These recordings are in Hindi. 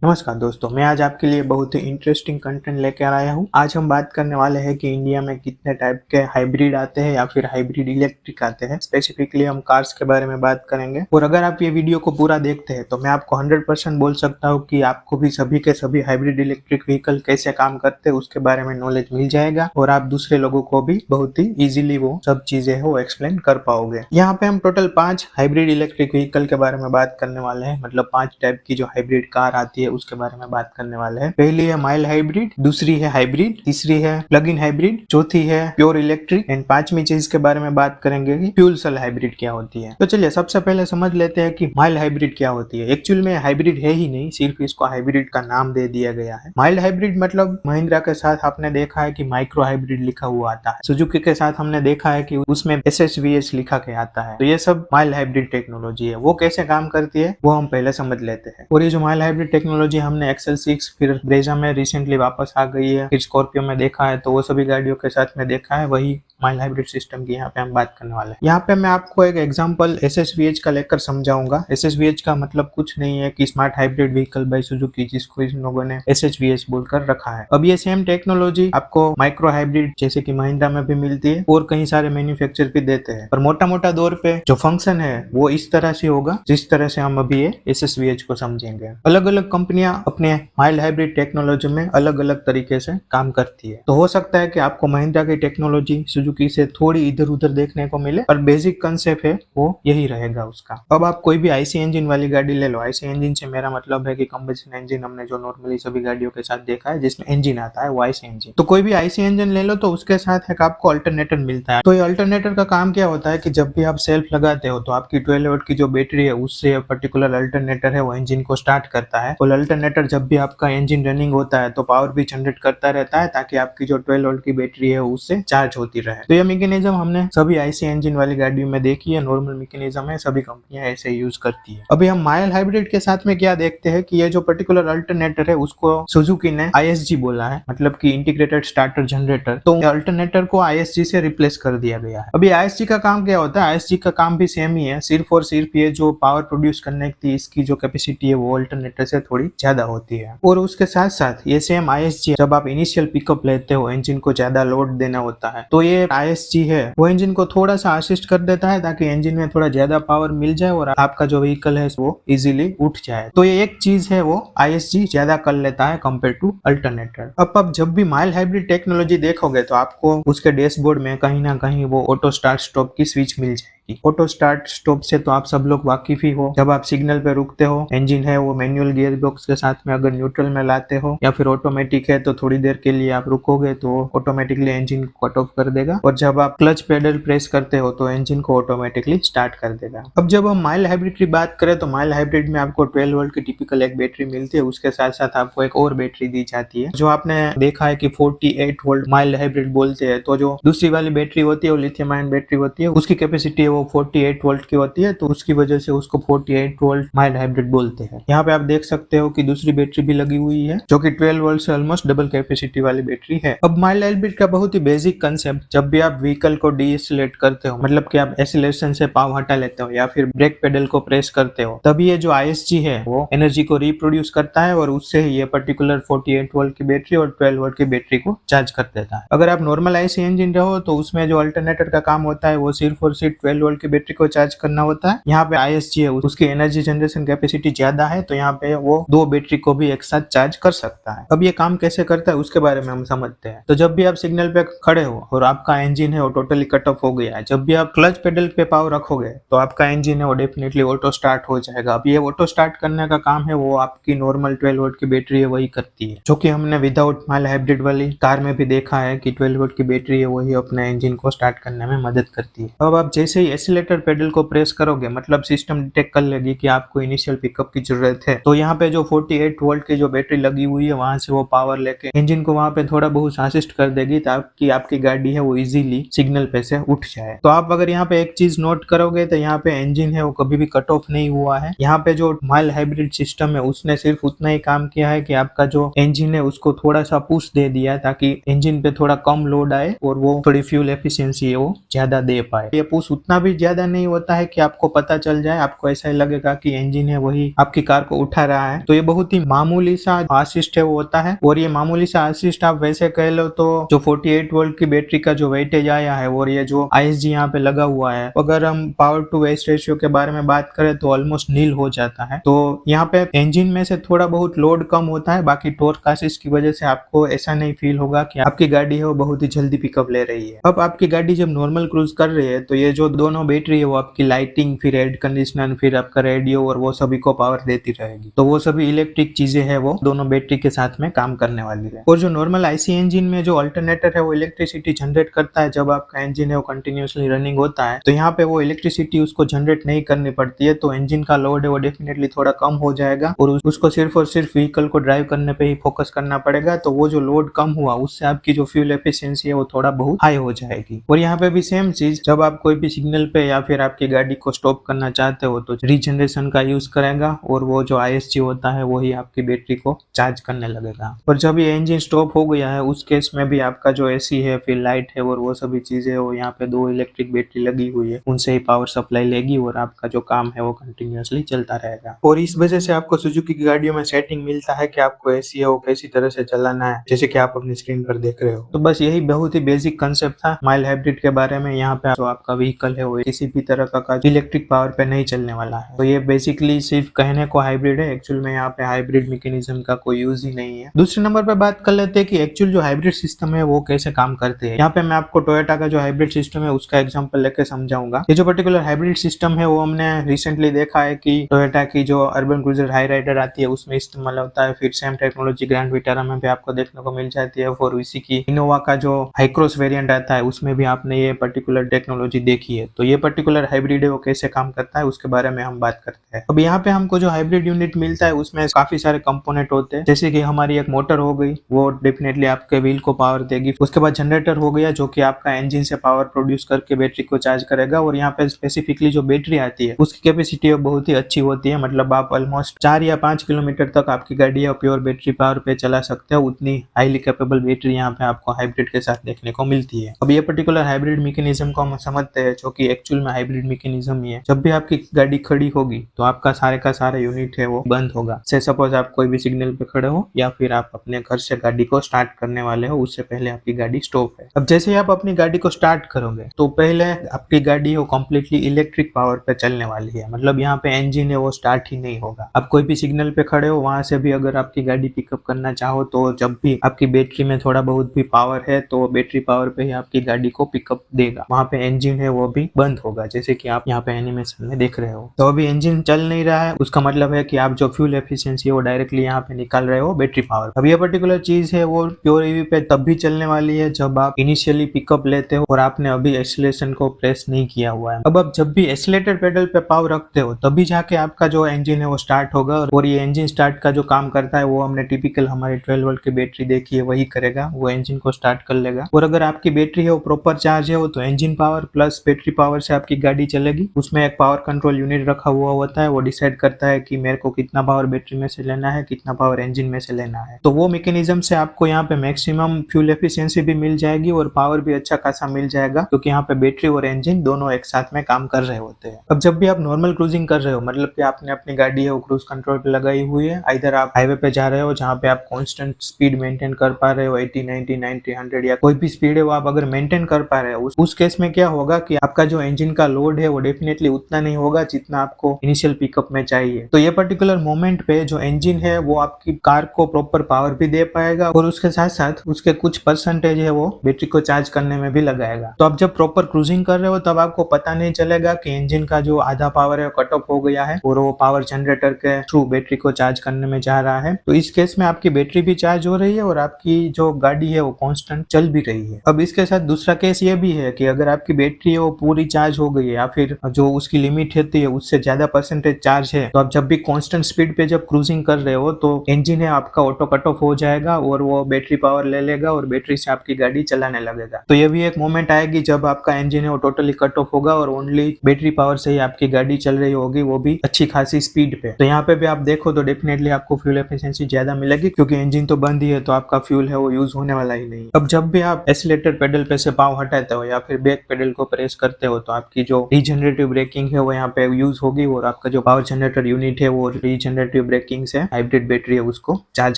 नमस्कार दोस्तों, मैं आज आपके लिए बहुत ही इंटरेस्टिंग कंटेंट लेकर आया हूँ। आज हम बात करने वाले हैं कि इंडिया में कितने टाइप के हाइब्रिड आते हैं या फिर हाइब्रिड इलेक्ट्रिक आते हैं। स्पेसिफिकली हम कार्स के बारे में बात करेंगे और अगर आप ये वीडियो को पूरा देखते हैं तो मैं आपको 100% बोल सकता हूँ कि आपको भी सभी के सभी हाइब्रिड इलेक्ट्रिक व्हीकल कैसे काम करते हैं उसके बारे में नॉलेज मिल जाएगा और आप दूसरे लोगों को भी बहुत ही ईजिली वो सब चीजें है वो एक्सप्लेन कर पाओगे। यहाँ पे हम टोटल 5 हाइब्रिड इलेक्ट्रिक व्हीकल के बारे में बात करने वाले हैं, मतलब 5 टाइप की जो हाइब्रिड कार आती है उसके बारे में बात करने वाले हैं। पहली है माइल्ड हाइब्रिड, दूसरी है हाइब्रिड, तीसरी है प्लग इन हाइब्रिड, चौथी है प्योर इलेक्ट्रिक एंड पांचवी चीज के बारे में बात करेंगे कि फ्यूल सेल हाइब्रिड क्या होती है। तो चलिए सबसे पहले समझ लेते हैं कि माइल्ड हाइब्रिड क्या होती है। एक्चुअल में हाइब्रिड है ही नहीं, सिर्फ इसको हाइब्रिड का नाम दे दिया गया है। माइल्ड हाइब्रिड मतलब महिंद्रा के साथ आपने देखा है कि माइक्रो हाइब्रिड लिखा हुआ आता है, सुजुकी के साथ हमने देखा है कि उसमें SSVH लिखा के आता है। तो ये सब माइल्ड हाइब्रिड टेक्नोलॉजी है। वो कैसे काम करती है वो हम पहले समझ लेते हैं। और ये जो माइल्ड हाइब्रिड टेक्नोलॉजी हमने XL6 फिर ब्रेजा में रिसेंटली वापस आ गई है, फिर स्कॉर्पियो में देखा है, तो वो सभी गाड़ियों के साथ में देखा है। वही माइल्ड हाइब्रिड सिस्टम की यहाँ पे हम बात करने वाले हैं। यहाँ पे मैं आपको एक एग्जांपल SSVH का लेकर समझाऊंगा। SSVH का मतलब कुछ नहीं है कि smart hybrid vehicle by Suzuki, जिसको इन लोगों ने SSVH बोलकर रखा है। अब ये सेम टेक्नोलॉजी आपको माइक्रो हाइब्रिड जैसे कि महिंद्रा में भी मिलती है और कई सारे मैन्युफैक्चर भी देते हैं, पर मोटा मोटा दौर पे जो फंक्शन है वो इस तरह से होगा जिस तरह से हम अभी ये SSVH को समझेंगे। अलग अलग कंपनियां अपने माइल्ड हाइब्रिड टेक्नोलॉजी में अलग अलग तरीके से काम करती है। तो हो सकता है कि आपको महिंद्रा की टेक्नोलॉजी सुजुकी से थोड़ी इधर उधर देखने को मिले, पर बेसिक कंसेप्ट है वो यही रहेगा उसका। अब आप कोई भी आईसी इंजन वाली गाड़ी ले लो। आईसी इंजन से मेरा मतलब है कि कंबशन इंजन हमने जो नॉर्मली सभी गाड़ियों के साथ देखा है जिसमें इंजन आता है वो आईसी इंजन। तो कोई भी आईसी इंजन ले लो तो उसके साथ एक आपको अल्टरनेटर मिलता है। तो ये अल्टरनेटर का काम क्या होता है कि जब भी आप सेल्फ लगाते हो तो आपकी 12 वोल्ट की जो बैटरी है उससे पर्टिकुलर अल्टरनेटर है वो इंजन को स्टार्ट करता है। और अल्टरनेटर जब भी आपका इंजन रनिंग होता है तो पावर भी जनरेट करता रहता है ताकि आपकी जो 12 वोल्ट की बैटरी है उससे चार्ज होती रहे। तो ये मैकेनिज्म हमने सभी आईसी इंजन वाली गाड़ियों में देखी है। नॉर्मल मैकेनिज्म है, सभी कंपनियां ऐसे यूज करती है। अभी हम माइल्ड हाइब्रिड के साथ में क्या देखते हैं कि ये जो पर्टिकुलर अल्टरनेटर है उसको सुजुकी ने ISG बोला है, मतलब कि इंटीग्रेटेड स्टार्टर जनरेटर। तो अल्टरनेटर को ISG से रिप्लेस कर दिया गया है। अभी ISG का काम क्या होता है? ISG का काम भी सेम ही है, सिर्फ और सिर्फ ये जो पावर प्रोड्यूस करने की इसकी जो कैपेसिटी है वो अल्टरनेटर से थोड़ी ज्यादा होती है। और उसके साथ साथ ये सेम ISG जब आप इनिशियल पिकअप लेते हो, इंजन को ज्यादा लोड देना होता है, तो ये ISG है वो इंजन को थोड़ा सा असिस्ट कर देता है ताकि इंजन में थोड़ा ज्यादा पावर मिल जाए और आपका जो व्हीकल है वो इजीली उठ जाए। तो ये एक चीज है वो ISG ज्यादा कर लेता है कंपेयर टू अल्टरनेटर। अब जब भी माइल्ड हाइब्रिड टेक्नोलॉजी देखोगे तो आपको उसके डैशबोर्ड में कहीं ना कहीं वो ऑटो स्टार्ट स्टॉप की स्विच मिल जाएगी। ऑटो स्टार्ट स्टॉप से तो आप सब लोग वाकिफ ही हो। जब आप सिग्नल पे रुकते हो, इंजन है वो मैनुअल गियर बॉक्स के साथ में अगर न्यूट्रल में लाते हो या फिर ऑटोमेटिक है तो थोड़ी देर के लिए आप रुकोगे तो ऑटोमेटिकली इंजन को कट ऑफ कर देगा, और जब आप क्लच पेडल प्रेस करते हो तो इंजन को ऑटोमेटिकली स्टार्ट कर देगा। अब जब हम माइल्ड हाइब्रिड की बात करें तो माइल्ड हाइब्रिड में आपको 12 वोल्ट की टिपिकल एक बैटरी मिलती है, उसके साथ साथ आपको एक और बैटरी दी जाती है जो आपने देखा है कि 48 वोल्ट माइल्ड हाइब्रिड बोलते हैं। तो जो दूसरी वाली बैटरी होती है वो लिथियम आयन बैटरी होती है, उसकी कैपेसिटी है वो 48 वोल्ट की होती है, तो उसकी वजह से उसको 48 वोल्ट माइल्ड हाइब्रिड बोलते हैं। यहाँ पे आप देख सकते हो कि दूसरी बैटरी भी लगी हुई है जो कि 12 वोल्ट से ऑलमोस्ट डबल कैपेसिटी वाली बैटरी है। अब माइल्ड हाइब्रिड का बहुत ही बेसिक कंसेप्ट, जब भी आप व्हीकल को डीएक्सेलरेट करते हो, मतलब कि आप एक्सीलरेशन से पाँव हटा लेते हो या फिर ब्रेक पेडल को प्रेस करते हो, तभी ये जो ISG है वो एनर्जी को रिप्रोड्यूस करता है और उससे ये पर्टिकुलर 48 वोल्ट की बैटरी और 12 वोल्ट की बैटरी को चार्ज कर देता है। अगर आप नॉर्मल IC इंजन रहो तो उसमें जो अल्टरनेटर का काम होता है वो सिर्फ और सिर्फ 12 वोल्ट की बैटरी को चार्ज करना होता है। यहाँ पे ISG है उसकी एनर्जी जनरेशन कैपेसिटी ज्यादा है, तो यहाँ पे वो दो बैटरी को भी एक साथ चार्ज कर सकता है। अब ये काम कैसे करता है उसके बारे में हम समझते हैं। तो जब भी आप सिग्नल पे खड़े हो और आपका इंजन है वो टोटली कट ऑफ हो गया है, जब भी आप क्लच पेडल पे पावर रखोगे तो आपका इंजन है वो डेफिनेटली ऑटो स्टार्ट हो जाएगा। अब ये ऑटो स्टार्ट करने का काम है वो आपकी नॉर्मल 12 वोल्ट की बैटरी है वही करती है, जो कि हमने विदाउट माइल्ड हाइब्रिड वाली कार में भी देखा है कि 12 वोल्ट की बैटरी है वही अपने इंजन को स्टार्ट करने में मदद करती है। अब आप जैसे ही एक्सीलरेटर पेडल को प्रेस करोगे, मतलब सिस्टम डिटेक्ट कर लेगी कि आपको इनिशियल पिकअप की जरूरत है, तो यहाँ पे जो 48 वोल्ट की जो बैटरी लगी हुई है वहां से वो पावर लेके इंजन को वहां पे थोड़ा बहुत असिस्ट कर देगी ताकि आपकी गाड़ी है वो इजीली सिग्नल पे से उठ जाए। तो आप अगर यहाँ पे एक चीज नोट करोगे तो यहाँ पे इंजन है वो कभी भी कट ऑफ नहीं हुआ है। यहाँ पे जो माइल्ड हाइब्रिड सिस्टम है उसने सिर्फ उतना ही काम किया है कि आपका जो इंजन है उसको थोड़ा सा पुश दे दिया ताकि इंजन पे थोड़ा कम लोड आए और वो थोड़ी फ्यूल एफिशिएंसी है वो ज्यादा दे पाए। ये पुश उतना भी ज्यादा नहीं होता है कि आपको पता चल जाए, आपको ऐसा ही लगेगा कि इंजन है वही आपकी कार को उठा रहा है, तो ये बहुत ही मामूली सा असिस्ट है वो होता है, और ये मामूली सा असिस्ट आप वैसे कह लो तो जो 48 वोल्ट की बैटरी का जो वेटेज आया है और ये जो ISG यहाँ पे लगा हुआ है, अगर हम पावर टू वेस्ट रेशियो के बारे में बात करें तो ऑलमोस्ट नील हो जाता है। तो यहाँ पे इंजन में से थोड़ा बहुत लोड कम होता है, बाकी टॉर्क असिस्ट की वजह से आपको ऐसा नहीं फील होगा कि आपकी गाड़ी है वो बहुत ही जल्दी पिकअप ले रही है। अब आपकी गाड़ी जब नॉर्मल क्रूज कर रही है तो ये जो दोनों बैटरी है वो आपकी लाइटिंग, फिर एयर कंडीशनर, फिर आपका रेडियो और वो सभी को पावर देती रहेगी। तो वो सभी इलेक्ट्रिक चीजें है वो दोनों बैटरी के साथ में काम करने वाली है। और जो नॉर्मल IC इंजन में जो अल्टरनेटर है वो इलेक्ट्रिसिटी जनरेट करता है जब आपका इंजन है वो कंटिन्यूअसली रनिंग होता है, तो यहाँ पे वो इलेक्ट्रिसिटी उसको जनरेट नहीं करनी पड़ती है, तो इंजन का लोड है वो डेफिनेटली थोड़ा कम हो जाएगा और उसको सिर्फ और सिर्फ व्हीकल को ड्राइव करने पे ही फोकस करना पड़ेगा। तो वो जो लोड कम हुआ उससे आपकी जो फ्यूल एफिशिएंसी है वो थोड़ा बहुत हाई हो जाएगी। और यहाँ पे भी सेम चीज, जब आप कोई भी सिग्नल पे या फिर आपकी गाड़ी को स्टॉप करना चाहते हो तो रीजनरेशन का यूज करेगा और वो जो ISG होता है वही आपकी बैटरी को चार्ज करने लगेगा। और जब ये इंजन स्टॉप हो गया है उस केस में भी आपका जो AC है, फिर लाइट है और वो सभी चीजें वो यहाँ पे 2 इलेक्ट्रिक बैटरी लगी हुई है, उनसे ही पावर सप्लाई लेगी और आपका जो काम है वो कंटिन्यूअसली चलता रहेगा। और इस वजह से आपको सुजुकी की गाड़ियों में सेटिंग मिलता है कि आपको AC है वो कैसी तरह से चलाना है, जैसे कि आप अपनी स्क्रीन पर देख रहे हो। तो बस यही बहुत ही बेसिक कंसेप्ट था माइल्ड हाइब्रिड के बारे में। यहाँ पे जो आपका व्हीकल है वो किसी भी तरह का इलेक्ट्रिक पावर पे नहीं चलने वाला है। तो ये बेसिकली सिर्फ कहने को हाइब्रिड है, एक्चुअल में यहाँ पे हाइब्रिड मैकेनिज्म का कोई यूज ही नहीं है। दूसरे नंबर पे बात कर लेते हैं कि एक्चुअल जो हाइब्रिड सिस्टम है वो कैसे काम करते हैं। यहाँ पे मैं आपको टोयोटा का जो हाइब्रिड सिस्टम है उसका एग्जांपल लेके समझाऊंगा। ये जो पर्टिकुलर हाइब्रिड सिस्टम है वो हमने रिसेंटली देखा है कि टोयोटा की जो अर्बन क्रूजर हाई राइडर आती है उसमें इस्तेमाल होता है, फिर सेम टेक्नोलॉजी ग्रैंड विटारा में भी आपको देखने को मिल जाती है, और इसी की इनोवा का जो हाईक्रॉस वेरिएंट आता है उसमें भी आपने ये पर्टिकुलर टेक्नोलॉजी देखी है। तो ये पर्टिकुलर हाइब्रिड है वो कैसे काम करता है उसके बारे में हम बात करते हैं। अब यहाँ पे हमको जो हाइब्रिड यूनिट मिलता है उसमें काफी सारे कंपोनेंट होते हैं, जैसे कि हमारी एक मोटर हो गई, वो डेफिनेटली आपके व्हील को पावर देगी। उसके बाद जनरेटर हो गया जो कि आपका इंजन से पावर प्रोड्यूस करके बैटरी को चार्ज करेगा। और यहाँ पे स्पेसिफिकली जो बैटरी आती है उसकी कैपेसिटी बहुत ही अच्छी होती है, मतलब आप ऑलमोस्ट 4 या 5 किलोमीटर तक आपकी गाड़ी प्योर बैटरी पावर पे चला सकते हो, उतनी हाईली कैपेबल बैटरी यहाँ पे आपको हाइब्रिड के साथ देखने को मिलती है। अब ये पर्टिकुलर हाइब्रिड मैकेनिज्म को हम समझते हैं जो कि एक्चुअल में हाइब्रिड मैकेनिज्म ही है। जब भी आपकी गाड़ी खड़ी होगी तो आपका सारे का सारा यूनिट है वो बंद होगा। से सपोज आप कोई भी सिग्नल पे खड़े हो या फिर आप अपने घर से गाड़ी को स्टार्ट करने वाले हो, उससे पहले आपकी गाड़ी स्टॉप है। अब जैसे ही आप अपनी गाड़ी को स्टार्ट करोगे तो पहले आपकी गाड़ी वो कम्प्लीटली इलेक्ट्रिक पावर पे चलने वाली है, मतलब यहाँ पे इंजन है वो स्टार्ट ही नहीं होगा। आप कोई भी सिग्नल पे खड़े हो वहां से भी अगर आपकी गाड़ी पिकअप करना चाहो तो जब भी आपकी बैटरी में थोड़ा बहुत भी पावर है तो बैटरी पावर पे ही आपकी गाड़ी को पिकअप देगा, वहां पे इंजन है वो भी बंद होगा, जैसे कि आप यहाँ पे एनिमेशन में देख रहे हो। तो अभी इंजन चल नहीं रहा है, उसका मतलब है कि आप जो फ्यूल एफिशिएंसी है वो डायरेक्टली यहाँ पे निकाल रहे हो बैटरी पावर। अब ये पर्टिकुलर चीज है वो प्योर ईवी पे तब भी चलने वाली है जब आप इनिशियली पिकअप लेते हो और आपने अभी एक्सीलरेशन को प्रेस नहीं किया हुआ है। अब आप जब भी एक्सीलरेटर पेडल पे पाव रखते हो तभी जाके आपका जो इंजन है वो स्टार्ट होगा, और ये इंजन स्टार्ट का जो काम करता है वो हमने टिपिकल हमारी 12 वोल्ट की बैटरी देखी है वही करेगा, वो इंजन को स्टार्ट कर लेगा। और अगर आपकी बैटरी है वो प्रॉपर चार्ज है वो तो engine power plus battery power से आपकी गाड़ी चलेगी। उसमें एक पावर कंट्रोल यूनिट रखा हुआ होता है, वो डिसाइड करता है कि मेरे को कितना पावर बैटरी में से लेना है, कितना पावर इंजन में से लेना है। तो वो मैकेनिज्म से आपको यहाँ पे मैक्सिमम फ्यूल एफिशिएंसी भी मिल जाएगी और पावर भी अच्छा खासा मिल जाएगा, क्योंकि यहाँ पे बैटरी और इंजन दोनों एक साथ में काम कर रहे होते हैं। अब जब भी आप नॉर्मल क्रूजिंग कर रहे हो, मतलब कि आपने अपनी गाड़ी है वो क्रूज कंट्रोल पे लगाई हुई है, इधर आप हाईवे पे जा रहे हो जहाँ पे आप कांस्टेंट स्पीड मेंटेन कर पा रहे हो 80, 90, 90, 100 या कोई भी स्पीड है वो आप अगर मेंटेन कर पा रहे हो, उस केस में क्या होगा कि आपका जो इंजन का लोड है वो डेफिनेटली उतना नहीं होगा जितना आपको इनिशियल पिकअप में चाहिए। तो ये पर्टिकुलर मोमेंट पे जो इंजन है वो आपकी कार को प्रॉपर पावर भी दे पाएगा और उसके साथ साथ उसके कुछ परसेंटेज है वो बैटरी को चार्ज करने में भी लगाएगा। तो आप जब प्रॉपर क्रूजिंग कर रहे हो तब आपको पता नहीं चलेगा कि इंजन का जो आधा पावर है कट ऑफ हो गया है और वो पावर जनरेटर के थ्रू बैटरी को चार्ज करने में जा रहा है। तो इस केस में आपकी बैटरी भी चार्ज हो रही है और आपकी जो गाड़ी है वो कांस्टेंट चल भी रही है। अब इसके साथ दूसरा केस ये भी है कि अगर आपकी बैटरी है वो पूरी चार्ज हो गई है या फिर जो उसकी लिमिट होती है उससे ज्यादा परसेंटेज चार्ज है, तो आप जब भी कांस्टेंट स्पीड पे जब क्रूजिंग कर रहे हो तो इंजन है आपका ऑटो कट ऑफ हो जाएगा और वो बैटरी पावर ले लेगा और बैटरी से आपकी गाड़ी चलाने लगेगा। तो ये भी एक मोमेंट आएगी जब आपका इंजन है वो टोटली कट ऑफ होगा और ओनली बैटरी पावर से ही आपकी गाड़ी चल रही होगी, वो भी अच्छी खासी स्पीड पे। तो यहाँ पे भी आप देखो तो डेफिनेटली आपको फ्यूल एफिशिएंसी ज्यादा मिलेगी, क्योंकि इंजन तो बंद ही है तो आपका फ्यूल है वो यूज होने वाला ही नहीं। अब जब भी आप एक्सीलरेटर पेडल पे से पाँव हटाते हो या फिर ब्रेक पेडल को प्रेस करते हो तो आपकी जो रीजनरेटिव ब्रेकिंग है वो यहाँ पे यूज होगी और आपका जो पावर जनरेटर यूनिट है वो रीजनरेटिव रीजनरेटिव ब्रेकिंग से हाइब्रिड बैटरी है उसको चार्ज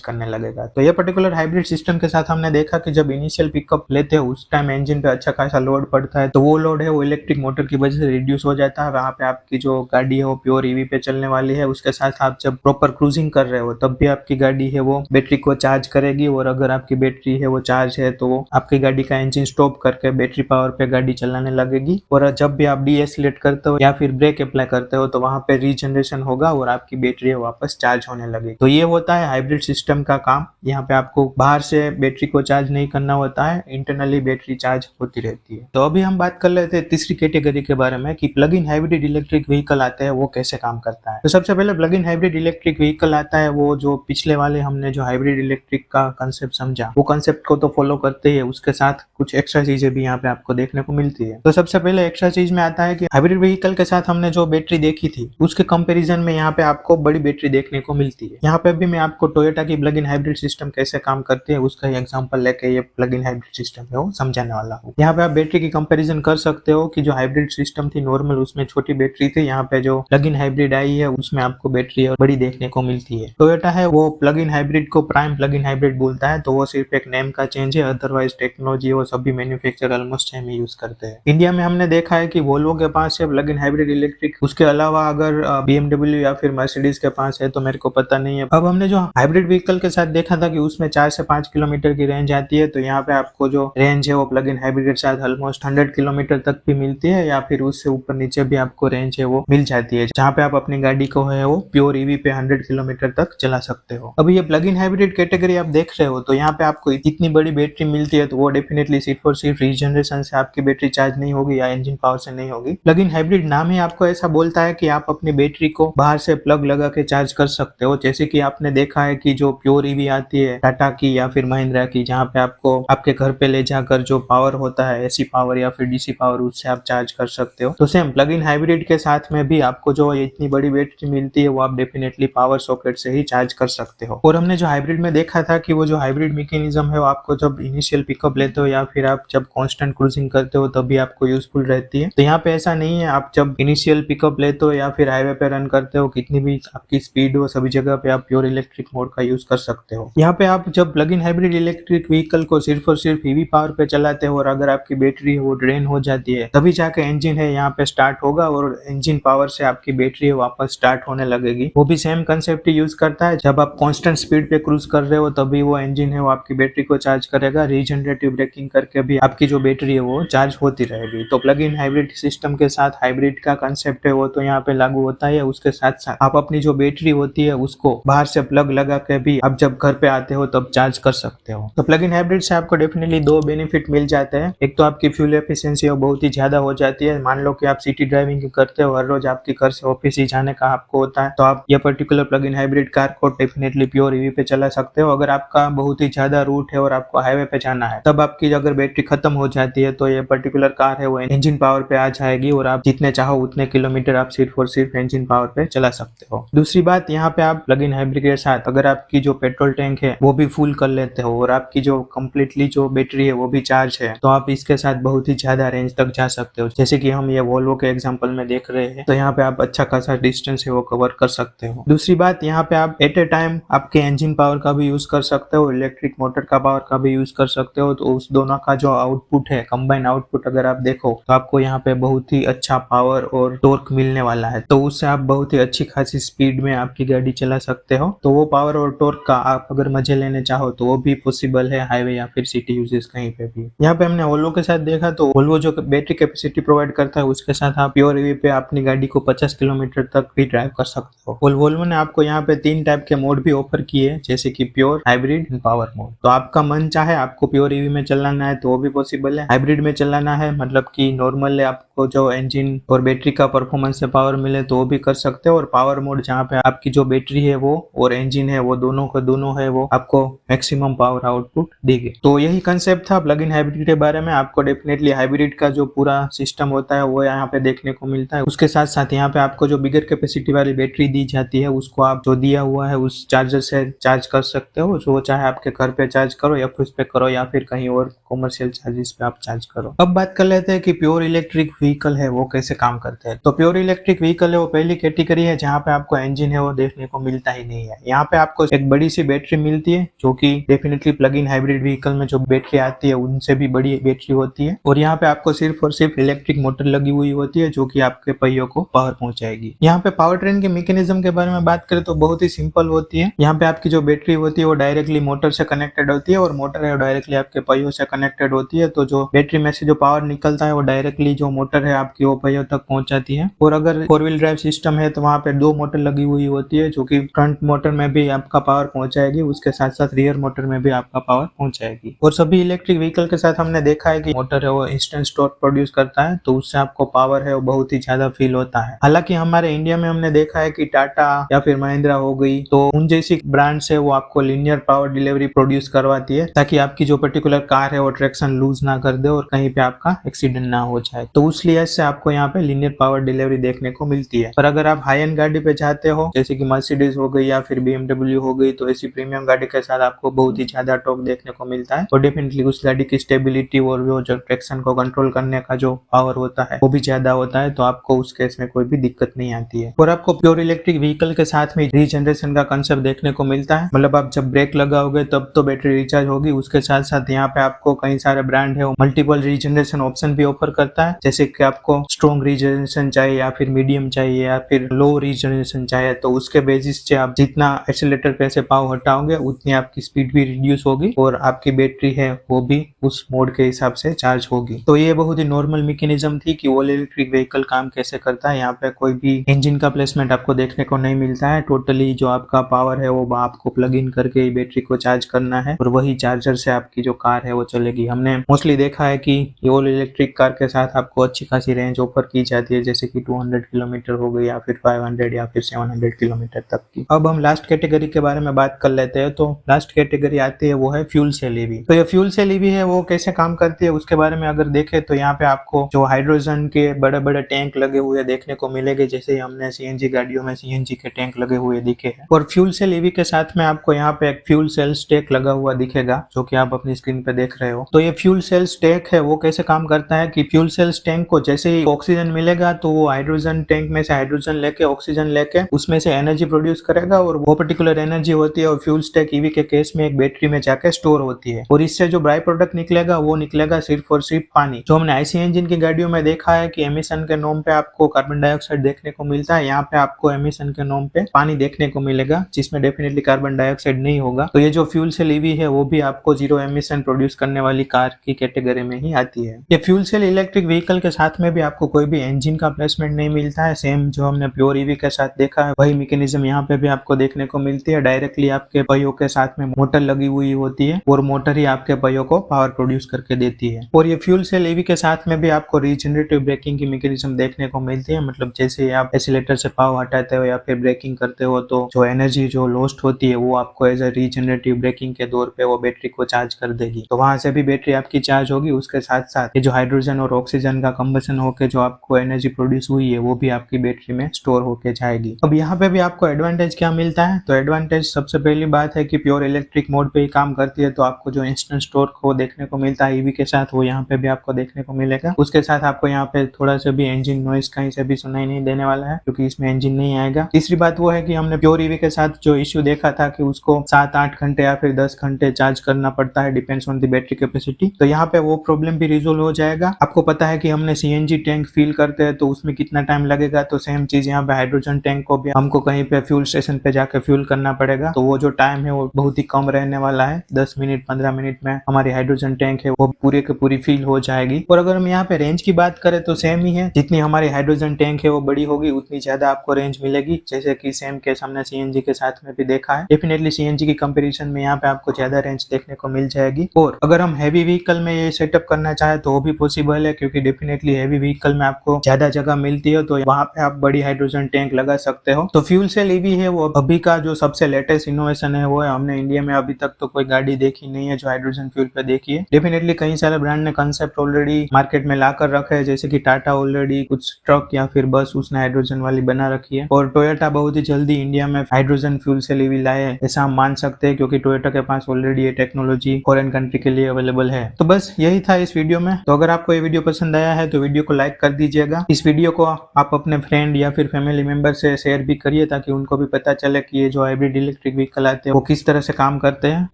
करने लगेगा। तो ये पर्टिकुलर हाइब्रिड सिस्टम के साथ हमने देखा कि जब इनिशियल पिकअप लेते हैं उस टाइम इंजन पे अच्छा खासा लोड पड़ता है, तो वो लोड है वो इलेक्ट्रिक मोटर की वजह से रिड्यूस हो जाता है। वहाँ पे आपकी जो गाड़ी है वो प्योर ईवी पे चलने वाली है। उसके साथ आप जब प्रॉपर क्रूजिंग कर रहे हो तब भी आपकी गाड़ी है वो बैटरी को चार्ज करेगी, और अगर आपकी बैटरी है वो चार्ज है तो वो आपकी गाड़ी का इंजन स्टॉप करके बैटरी पावर पे गाड़ी चलाने लगेगी। और जब भी आप डीएसलेट करते हो या फिर ब्रेक अप्लाई करते हो तो वहां पे रीजनरेशन होगा और आपकी बैटरी वापस चार्ज होने लगेगी। तो ये होता है हाइब्रिड सिस्टम का काम। यहाँ पे आपको बाहर से बैटरी को चार्ज नहीं करना होता है, इंटरनली बैटरी चार्ज होती रहती है। तो अभी हम बात कर लेते हैं तीसरी कैटेगरी के बारे में कि plug in hybrid electric vehicle आते हैं वो कैसे काम करता है। तो सबसे पहले plug in hybrid electric vehicle आता है वो जो पिछले वाले हमने जो हाइब्रिड इलेक्ट्रिक का कंसेप्ट समझा वो कंसेप्ट को तो फॉलो करते ही उसके साथ कुछ एक्स्ट्रा चीजें भी यहाँ पे आपको देखने को मिलती है। तो सबसे पहले एक्स्ट्रा चीज में आता है कि हाइब्रिड व्हीकल के साथ हमने जो बैटरी देखी थी उसके कंपैरिजन में यहाँ पे आपको बड़ी बैटरी देखने को मिलती है। यहाँ पे भी मैं आपको टोयोटा की प्लग इन हाइब्रिड सिस्टम कैसे काम करती है उसका एग्जांपल लेके ये प्लग इन हाइब्रिड सिस्टम है वो समझाने वाला हूँ। यहाँ पे आप बैटरी की कंपैरिजन कर सकते हो कि जो हाइब्रिड सिस्टम थी नॉर्मल उसमें छोटी बैटरी थी, यहाँ पे जो प्लग इन हाइब्रिड आई है उसमें आपको बैटरी बड़ी देखने को मिलती है। टोयोटा है वो प्लग इन हाइब्रिड को प्राइम प्लग इन हाइब्रिड बोलता है, तो वो सिर्फ एक नेम का चेंज है, अदरवाइज टेक्नोलॉजी वो सभी मैन्युफैक्चरर ऑलमोस्ट सेम ही यूज करते हैं। इंडिया में हमने देखा है कि वोल्वो के पास है प्लग इन हाइब्रिड इलेक्ट्रिक, उसके अलावा अगर BMW या फिर मर्सिडीज के पास है तो मेरे को पता नहीं है। अब हमने जो हाइब्रिड व्हीकल के साथ देखा था कि उसमें 4 से 5 किलोमीटर की रेंज आती है, तो यहाँ पे आपको जो रेंज है वो प्लग इन हाइब्रिड के साथ ऑलमोस्ट 100 किलोमीटर तक भी मिलती है, या फिर उससे ऊपर नीचे भी आपको रेंज है वो मिल जाती है, जहाँ पे आप अपनी गाड़ी को है वो प्योर ईवी पे 100 किलोमीटर तक चला सकते हो। अब ये प्लग इन हाइब्रिड कैटेगरी आप देख रहे हो तो यहाँ पे आपको इतनी बड़ी बैटरी मिलती है, तो वो डेफिनेटली सिर्फ और सिर्फ रीजनरेशन से आपकी बैटरी चार्ज नहीं होगी या इंजन पावर से नहीं होगी। प्लग इन हाइब्रिड नाम ही आपको ऐसा बोलता है कि आप अपनी बैटरी को बाहर से प्लग लगा के चार्ज कर सकते हो। जैसे कि आपने देखा है कि जो प्योर ईवी आती है टाटा की या फिर महिंद्रा की, जहाँ पे आपको आपके घर पे ले जाकर जो पावर होता है एसी पावर या फिर डीसी पावर उससे आप चार्ज कर सकते हो। तो सेम प्लग इन हाइब्रिड के साथ में भी आपको जो इतनी बड़ी बैटरी मिलती है वो आप डेफिनेटली पावर सॉकेट से ही चार्ज कर सकते हो। और हमने जो हाइब्रिड में देखा था कि वो जो हाइब्रिड मैकेनिज्म है वो आपको जब इनिशियल पिकअप लेते हो या फिर आप जब कांस्टेंट क्रूजिंग करते हो तभी आपको यूजफुल रहती है। तो यहाँ पे ऐसा नहीं है, आप जब इनिशियल पिकअप लेते हो या फिर हाईवे पे रन करते हो कितनी भी आपकी स्पीड हो सभी जगह पे आप प्योर इलेक्ट्रिक मोड का यूज कर सकते हो। यहाँ पे आप जब plug in hybrid electric vehicle को सिर्फ और सिर्फ ईवी पावर पे चलाते हो और अगर आपकी बैटरी है वो ड्रेन हो जाती है तभी जाके इंजन है यहाँ पे स्टार्ट होगा और इंजन पावर से आपकी बैटरी है वापस स्टार्ट होने लगेगी। वो भी सेम कंसेप्ट यूज करता है, जब आप कांस्टेंट स्पीड पे क्रूज कर रहे हो तभी वो इंजन है वो आपकी बैटरी को चार्ज करेगा, रीजनरेटिव ब्रेकिंग करके भी आपकी जो बैटरी है वो चार्ज होती रहेगी। तो प्लग इन हाइब्रिड सिस्टम के साथ हाइब्रिड का कंसेप्ट है वो तो यहाँ पे लागू होता है। उसके साथ साथ आप अपनी जो बैटरी होती है उसको बाहर से प्लग लगा के भी आप जब घर पे आते हो तब चार्ज कर सकते हो। तो प्लग इन हाइब्रिड से आपको डेफिनेटली दो बेनिफिट मिल जाते हैं। एक तो आपकी फ्यूल एफिशिएंसी बहुत ही ज्यादा हो जाती है। मान लो कि आप सिटी ड्राइविंग करते हो, हर रोज आपके घर से ऑफिस ही जाने का आपको होता है, तो आप ये particular plug in hybrid car को डेफिनेटली प्योर ईवी पे चला सकते हो। अगर आपका बहुत ही ज्यादा रूट है और आपको हाईवे पे जाना है तब आपकी अगर बैटरी खत्म हो जाती है तो ये पर्टिकुलर कार है वो इंजन पावर पे आ जाएगी और आप जितने चाहो उतने किलोमीटर आप सिर्फ और सिर्फ इंजन पावर पे चला सकते हो। दूसरी बात, यहाँ पे आप प्लग इन हाइब्रिड के साथ अगर आपकी जो पेट्रोल टैंक है वो भी फुल कर लेते हो और आपकी जो कम्प्लीटली जो बैटरी है वो भी चार्ज है तो आप इसके साथ बहुत ही ज्यादा रेंज तक जा सकते हो। जैसे कि हम ये वोल्वो के एग्जांपल में देख रहे हैं, तो यहाँ पे आप अच्छा खासा डिस्टेंस है वो कवर कर सकते हो। दूसरी बात, यहाँ पे आप एट ए टाइम आपके इंजन पावर का भी यूज कर सकते हो, इलेक्ट्रिक मोटर का पावर का भी यूज कर सकते हो। तो उस दोनों का जो आउटपुट है, कंबाइन आउटपुट अगर आप देखो तो आपको यहाँ पे बहुत ही अच्छा पावर और टॉर्क मिलने वाला है, तो उससे आप बहुत ही अच्छी खासी स्पीड में आपकी गाड़ी चला सकते हो। तो वो पावर और टॉर्क का आप अगर मजे लेने चाहो तो वो भी पॉसिबल है हाईवे या फिर सिटी यूजेस कहीं पे भी। यहाँ पे हमने वोल्वो के साथ देखा तो वोल्वो जो बैटरी कैपेसिटी प्रोवाइड करता है उसके साथ आप प्योर ईवी पे अपनी गाड़ी को 50 किलोमीटर तक भी ड्राइव कर सकते हो। और वोल्वो ने आपको यहाँ पे 3 टाइप के मोड भी ऑफर किए, जैसे कि pure, hybrid and power mode. तो आपका मन चाहे आपको प्योर ईवी में चलाना है तो वो भी पॉसिबल है, हाइब्रिड में चलाना है मतलब कि नॉर्मल आपको जो इंजन और बैटरी का परफॉर्मेंस से पावर मिले तो वो भी कर सकते हो, और पावर मोड जहाँ पे आपकी जो बैटरी है वो और इंजन है वो दोनों को दोनों है वो आपको मैक्सिमम पावर आउटपुट देंगे। तो यही कंसेप्ट था प्लग इन हाइब्रिड के बारे में। आपको डेफिनेटली हाइब्रिड का जो पूरा सिस्टम होता है वो यहाँ पे देखने को मिलता है। उसके साथ साथ यहाँ पे आपको जो बिगर कैपेसिटी वाली बैटरी दी जाती है उसको आप जो दिया हुआ है उस चार्जर से चार्ज कर सकते हो, जो चाहे आपके घर पे चार्ज करो या फिर उस पे करो या फिर कहीं और कॉमर्शियल चार्जेस पे आप चार्ज करो। अब बात कर लेते हैं कि प्योर इलेक्ट्रिक व्हीकल है वो कैसे काम करते हैं। तो प्योर इलेक्ट्रिक व्हीकल है वो पहली कैटेगरी है जहाँ पे आपको इंजन है वो वो देखने को मिलता ही नहीं है। यहाँ पे आपको एक बड़ी सी बैटरी मिलती है जो कि definitely plug in hybrid vehicle में जो बैटरी आती है उनसे भी बड़ी बैटरी होती है। और यहाँ पे आपको सिर्फ और सिर्फ इलेक्ट्रिक मोटर लगी हुई होती है जो कि आपके पहियों को पावर पहुंचाएगी। यहाँ पे पावर ट्रेन के मैकेनिज्म के बारे में बात करें तो बहुत ही सिंपल होती है। यहाँ पे आपकी जो बैटरी होती है वो डायरेक्टली मोटर से कनेक्टेड होती है और मोटर है डायरेक्टली आपके पहियों से कनेक्टेड होती है। तो जो बैटरी में से जो पावर निकलता है वो डायरेक्टली जो मोटर है आपकी वो पहियों तक पहुंच जाती है। और अगर 4 व्हील ड्राइव सिस्टम है तो वहाँ पे 2 मोटर लगी हुई होती है जो कि फ्रंट मोटर में भी आपका पावर पहुंचाएगी, उसके साथ साथ रियर मोटर में भी आपका पावर पहुंचाएगी। और सभी इलेक्ट्रिक व्हीकल के साथ हमने देखा है कि मोटर है वो इंस्टेंट टॉर्क प्रोड्यूस करता है, तो उससे आपको पावर है वो बहुत ही ज्यादा फील होता है। हालांकि हमारे इंडिया में हमने देखा है कि टाटा या फिर महिंद्रा हो गई तो उन जैसी ब्रांड्स है वो आपको लीनियर पावर डिलीवरी प्रोड्यूस करवाती है ताकि आपकी जो पर्टिकुलर कार है वो ट्रैक्शन लूज ना कर दे और कहीं पे आपका एक्सीडेंट ना हो जाए। तो उस लिहाज से आपको यहाँ पे लीनियर पावर डिलीवरी देखने को मिलती है। पर अगर आप हाई एंड गाड़ी पे जाते हो जैसे कि मर्सिडीज हो गई या फिर BMW हो गई तो ऐसी प्रीमियम गाड़ी के साथ आपको बहुत ही ज्यादा टॉर्क देखने को मिलता है और डेफिनेटली उस गाड़ी की स्टेबिलिटी और जो ट्रैक्शन को कंट्रोल करने का जो पावर होता है वो भी ज्यादा होता है। तो आपको उस केस में कोई भी दिक्कत नहीं आती है। और आपको प्योर इलेक्ट्रिक व्हीकल के साथ में रीजनरेशन का कंसेप्ट देखने को मिलता है। मतलब आप जब ब्रेक लगाओगे तब तो बैटरी रिचार्ज होगी, उसके साथ साथ यहाँ पे आपको कई सारे ब्रांड है मल्टीपल रीजनरेशन ऑप्शन भी ऑफर करता है। जैसे कि आपको स्ट्रॉन्ग रीजनरेशन चाहिए या फिर मीडियम चाहिए या फिर लो रीजनरेशन चाहिए तो उसके बेसिस से आप जितना एक्सीलरेटर पे से पावर हटाओगे उतनी आपकी स्पीड भी रिड्यूस होगी और आपकी बैटरी है वो भी उस मोड के हिसाब से चार्ज होगी। तो ये बहुत ही नॉर्मल मैकेनिज्म थी कि ऑल इलेक्ट्रिक व्हीकल काम कैसे करता है। यहाँ पे कोई भी इंजन का प्लेसमेंट आपको देखने को नहीं मिलता है। टोटली जो आपका पावर है वो आपको प्लग इन करके ही बैटरी को चार्ज करना है और वही चार्जर से आपकी जो कार है वो चलेगी। हमने मोस्टली देखा है कि ऑल इलेक्ट्रिक कार के साथ आपको अच्छी खासी रेंज ऑफर की जाती है जैसे कि 200 किलोमीटर हो गई या फिर 500 या फिर 700 किलोमीटर तक की। अब हम लास्ट कैटेगरी के बारे में बात कर लेते हैं। तो लास्ट कैटेगरी आती है वो है फ्यूल सेल ईवी। तो ये फ्यूल सेल ईवी है वो कैसे काम करती है उसके बारे में अगर देखें तो यहाँ पे आपको जो हाइड्रोजन के बड़े बड़े टैंक लगे हुए देखने को मिलेंगे जैसे हमने सीएनजी गाड़ियों में सीएनजी के टैंक लगे हुए दिखे हैं। और फ्यूल सेल ईवी के साथ में आपको यहाँ पे एक फ्यूल सेल स्टैक लगा हुआ दिखेगा जो कि आप अपनी स्क्रीन पे देख रहे हो। तो ये फ्यूल सेल स्टैक है वो कैसे काम करता है कि फ्यूल सेल टैंक को जैसे ही ऑक्सीजन मिलेगा तो वो हाइड्रोजन टैंक में से हाइड्रोजन लेके ऑक्सीजन लेके उसमें से एनर्जी प्रोड्यूस करेगा और वो पर्टिकुलर एनर्जी होती है और फ्यूल स्टैक ईवी के केस में एक बैटरी में जाके स्टोर होती है। और इससे जो बाई प्रोडक्ट निकलेगा वो निकलेगा सिर्फ और सिर्फ पानी। जो हमने आईसी इंजन की गाड़ियों में देखा है कि एमिशन के नॉर्म पे आपको कार्बन डाइऑक्साइड देखने को मिलता है, यहाँ पे आपको एमिशन के नॉर्म पे पानी देखने को मिलेगा जिसमें डेफिनेटली कार्बन डाइऑक्साइड नहीं होगा। तो ये जो फ्यूल सेल ईवी है वो भी आपको जीरो एमिशन प्रोड्यूस करने वाली कार की कैटेगरी में ही आती है। ये फ्यूल सेल इलेक्ट्रिक व्हीकल के साथ में भी आपको कोई भी इंजन का प्लेसमेंट नहीं मिलता है। सेम जो हमने प्योर ईवी के साथ देखा है वही मैकेनिज्म यहाँ पे भी आपको देखने को मिलती है। डायरेक्टली आपके पहियों के साथ में मोटर लगी हुई होती है और मोटर ही आपके पहियों को पावर प्रोड्यूस करके देती है। और ये फ्यूल सेल ईवी के साथ में भी आपको रीजनरेटिव ब्रेकिंग की मैकेनिज्म देखने को मिलती है। मतलब जैसे आप एक्सीलरेटर से पावर हटाते हो या फिर ब्रेकिंग करते हो तो जो एनर्जी जो लॉस्ट होती है वो आपको एज ए रीजनरेटिव ब्रेकिंग के दौर पे वो बैटरी को चार्ज कर देगी। तो वहां से भी बैटरी आपकी चार्ज होगी। उसके साथ साथ ये जो हाइड्रोजन और ऑक्सीजन का कंबशन होकर जो आपको एनर्जी प्रोड्यूस हुई है वो भी आपकी बैटरी में स्टोर होके जाएगी। अब यहाँ पे भी आपको एडवांटेज क्या मिलता है? तो एडवांटेज सबसे पहली बात है कि प्योर इलेक्ट्रिक मोड पे ही काम करती है तो आपको जो इंस्टेंट टॉर्क वो देखने को मिलता है ईवी के साथ वो यहाँ पे भी आपको देखने को मिलेगा। उसके साथ आपको यहाँ पे थोड़ा सा भी इंजन नॉइस कहीं से भी सुनाई नहीं देने वाला है क्योंकि इसमें इंजन नहीं आएगा। तीसरी बात वो है कि हमने प्योर ईवी के साथ जो इश्यू देखा था कि उसको 7-8 घंटे या फिर 10 घंटे चार्ज करना पड़ता है, depends on the battery capacity. तो यहाँ पे वो प्रॉब्लम भी रिजोल्व हो जाएगा। आपको पता है कि हमने सीएनजी टैंक फिल करते हैं तो उसमें कितना टाइम लगेगा, तो सेम चीज यहाँ पे हाइड्रोजन टैंक को भी हमको कहीं पे फ्यूल स्टेशन पे जाके फ्यूल करना पड़ेगा। तो वो जो टाइम है वो बहुत ही कम रहने वाला है। 10 मिनट 15 मिनट में हमारी हाइड्रोजन टैंक है वो पूरी की पूरी फिल हो जाएगी। और अगर हम यहाँ पे रेंज की बात करें तो सेम ही है। जितनी हमारी हाइड्रोजन टैंक है वो बड़ी होगी उतनी ज्यादा आपको रेंज मिलेगी। जैसे कि सेम केस हमने सीएनजी के साथ में भी देखा है। डेफिनेटली सीएनजी की कंपैरिजन में यहाँ पे आपको ज्यादा रेंज देखने को मिल जाएगी। और अगर हम हैवी व्हीकल में ये सेटअप करना चाहे तो वो भी पॉसिबल है क्योंकि डेफिनेटली हैवी व्हीकल में आपको ज्यादा जगह मिलती है तो वहां पे आप बड़ी हाइड्रोजन टैंक लगा सकते हो। तो फ्यूल सेल ईवी है वो अभी का जो सबसे लेटेस्ट इनोवेशन है वो है। हमने इंडिया में अभी तक तो कोई गाड़ी देखी नहीं है जो हाइड्रोजन फ्यूल पे देखी है। डेफिनेटली कई सारे ब्रांड ने कंसेप्ट ऑलरेडी मार्केट में ला कर रखे है, जैसे कि टाटा ऑलरेडी कुछ ट्रक या फिर बस उसने हाइड्रोजन वाली बना रखी है और टोयोटा बहुत ही जल्दी इंडिया में हाइड्रोजन फ्यूल सेल ईवी लाए ऐसा हम मान सकते हैं क्योंकि टोयोटा के पास ऑलरेडी ये टेक्नोलॉजी फॉरेन कंट्री के लिए अवेलेबल है। तो बस यही था इस वीडियो में। तो अगर आपको ये वीडियो पसंद आया है तो वीडियो को लाइक कर दीजिएगा। इस वीडियो को आप अपने फ्रेंड या फिर फैमिली मेंबर से शेयर भी करिए। दीजिए ताकि उनको भी पता चले कि ये जो हाइब्रिड इलेक्ट्रिक व्हीकल आते हैं वो किस तरह से काम करते हैं।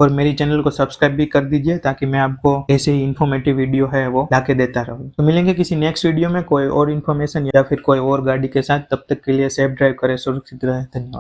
और मेरी चैनल को सब्सक्राइब भी कर दीजिए ताकि मैं आपको ऐसे ही इन्फॉर्मेटिव वीडियो है वो लाके देता रहूँ। तो मिलेंगे किसी नेक्स्ट वीडियो में कोई और इन्फॉर्मेशन या फिर कोई और गाड़ी के साथ। तब तक के लिए सेफ ड्राइव करें, सुरक्षित रहें। धन्यवाद।